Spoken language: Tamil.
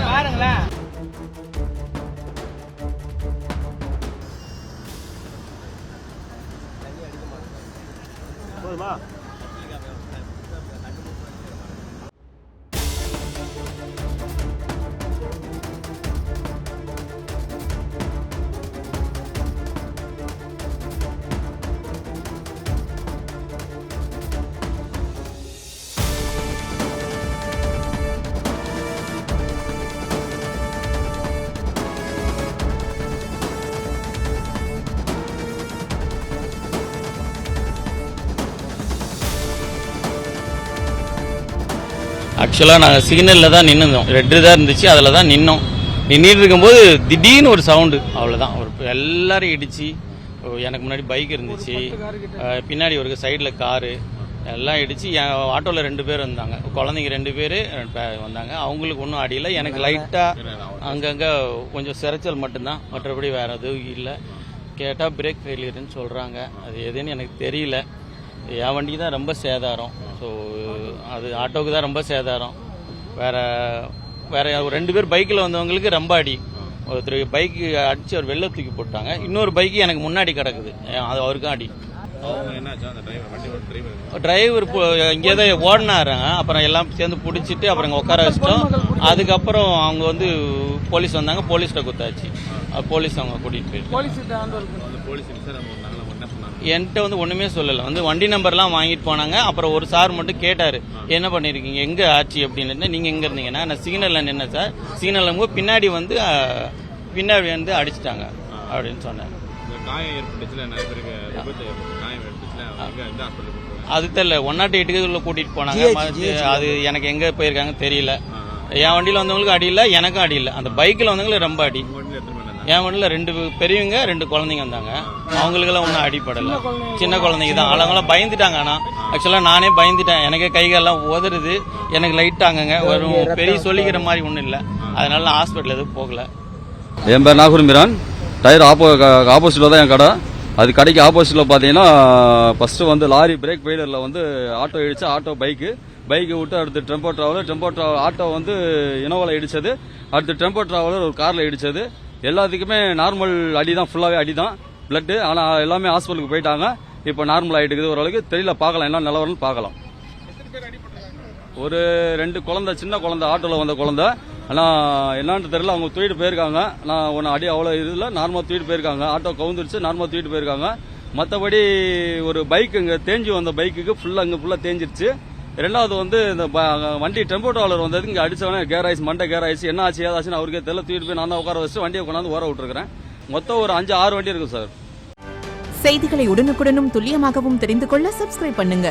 பாருங்களேன். போதுமா? ஆக்சுவலாக நாங்கள் சிக்னலில் தான் நின்றுந்தோம். ரெட்டு தான் இருந்துச்சு, அதில் தான் நின்னோம். நின்றுட்டு இருக்கும்போது திடீர்னு ஒரு சவுண்டு, அவ்வளோதான். ஒரு எல்லாரும் இடிச்சு, எனக்கு முன்னாடி பைக் இருந்துச்சு, பின்னாடி ஒரு சைடில் காரு எல்லாம் இடிச்சு. என் ஆட்டோவில் 2 பேர் வந்தாங்க, குழந்தைங்க 2 பேர் வந்தாங்க. அவங்களுக்கு ஒன்றும் அடியில்லை. எனக்கு லைட்டாக அங்கங்கே கொஞ்சம் சிறைச்சல் மட்டும்தான், மற்றபடி வேறு எதுவும் இல்லை. கேட்டால் பிரேக் ஃபெயிலியர்னு சொல்கிறாங்க. அது எதுன்னு எனக்கு தெரியல. என் வண்டிக்கு தான் ரொம்ப சேதாரம். ஸோ அது ஆட்டோவுக்கு தான் ரொம்ப சேதாரம். வேற ஒரு 2 பேர் பைக்கில் வந்தவங்களுக்கு ரொம்ப அடி. ஒருத்தர் பைக்கு அடித்து அவர் வெளில தூக்கி போட்டாங்க. இன்னொரு பைக்கு எனக்கு முன்னாடி கிடக்குது, அது அவருக்கும் அடி. டிரைவர் இங்கே தான் ஓடினாருங்க. அப்புறம் எல்லாம் சேர்ந்து பிடிச்சிட்டு அப்புறம் இங்கே உட்கார வச்சிட்டோம். அதுக்கப்புறம் அவங்க வந்து போலீஸ் வந்தாங்க, போலீஸ்கிட்ட குத்தாச்சு. போலீஸ் அவங்க கூட்டிகிட்டு போயிட்டு என்கிட்ட வந்து ஒன்றுமே சொல்லலை. வந்து வண்டி நம்பர்லாம் வாங்கிட்டு போனாங்க. அப்புறம் ஒரு சார் மட்டும் கேட்டார், என்ன பண்ணியிருக்கீங்க, எங்கே ஆச்சு அப்படின்னு. நீங்கள் எங்கே இருந்தீங்கன்னா, நான் சிக்னலில் நின்னேன் சார். சிக்னலில் பின்னாடி வந்து அடிச்சிட்டாங்க அப்படின்னு சொன்னேன். அது தெரியல. 108க்கு கூட்டிகிட்டு போனாங்க. அது எனக்கு எங்கே போயிருக்காங்க தெரியல. என் வண்டியில் வந்தவங்களுக்கு அடி இல்லை, எனக்கும் அடி இல்லை. அந்த பைக்கில் வந்தவங்களுக்கு ரொம்ப அடி. என் வண்டியில் 2 பெரியவங்க 2 குழந்தைங்க வந்தாங்க. அவங்களுக்கெல்லாம் ஒன்றும் அடிப்படலை. சின்ன குழந்தைங்க தான். அவங்களாம் பயந்துட்டாங்க. ஆனால் ஆக்சுவலாக நானே பயந்துட்டேன். எனக்கு கைகாலெல்லாம் உதறுது. எனக்கு லைட்டாங்கங்க ஒரு பெரிய சொல்லிக்கிற மாதிரி ஒன்றும் இல்லை. அதனால நான் ஹாஸ்பிட்டல் எதுவும் போகல. என் பேர் நாகூர் மிரான். டயர் ஆப்போசிட்டில் தான் என் கடை. அது கடைக்கு ஆப்போசிட்டில் பார்த்தீங்கன்னா ஃபஸ்ட்டு வந்து லாரி பிரேக் ஃபெயிலியரில் வந்து ஆட்டோ இடிச்சு. ஆட்டோ பைக்கு விட்டு அடுத்து டெம்போ டிராவலர் ஆட்டோ வந்து இனோவாவில் இடிச்சது. அடுத்து டெம்போ டிராவலர் ஒரு காரில் இடிச்சது. எல்லாத்துக்குமே நார்மல் அடி தான், ஃபுல்லாகவே அடி தான், பிளட்டு. ஆனால் எல்லாமே ஹாஸ்பிட்டலுக்கு போயிட்டாங்க. இப்போ நார்மல் ஆகிட்டு இருக்குது. ஓரளவுக்கு தெரியல, பார்க்கலாம் என்ன நிலவரம்னு பார்க்கலாம். ஒரு 2 குழந்தை, சின்ன குழந்தை, ஆட்டோவில் வந்த குழந்தை. ஆனால் என்னன்னு தெரியல, அவங்க தூக்கிட்டு போயிருக்காங்க. ஆனால் ஒன்று அடி அவ்வளோ இதில் நார்மலாக தூக்கிட்டு போயிருக்காங்க. ஆட்டோ கவுந்துருச்சு, நார்மலாக தூக்கிட்டு போயிருக்காங்க. மற்றபடி ஒரு பைக்கு இங்கே தேஞ்சி வந்த பைக்குக்கு ஃபுல்லாக தேஞ்சிருச்சு. 2வது வந்து இந்த வண்டி டெம்போ டிராவலர் வந்தது இங்கே அடிச்சவனே கேர் ஆயிடுச்சு, மண்டை கேர் ஆயிடுச்சு. என்ன ஆச்சு ஏதாச்சுன்னு அவருக்கே தெரியல. தூக்கிட்டு போய் நான் தான் உட்கார வச்சு வண்டியை கொண்டாந்து ஓர விட்டுருக்கிறேன். மொத்தம் ஒரு 5-6 வண்டி இருக்கு சார். செய்திகளை உடனுக்குடனும் துல்லியமாகவும் தெரிந்து கொள்ள சப்ஸ்கிரைப் பண்ணுங்க.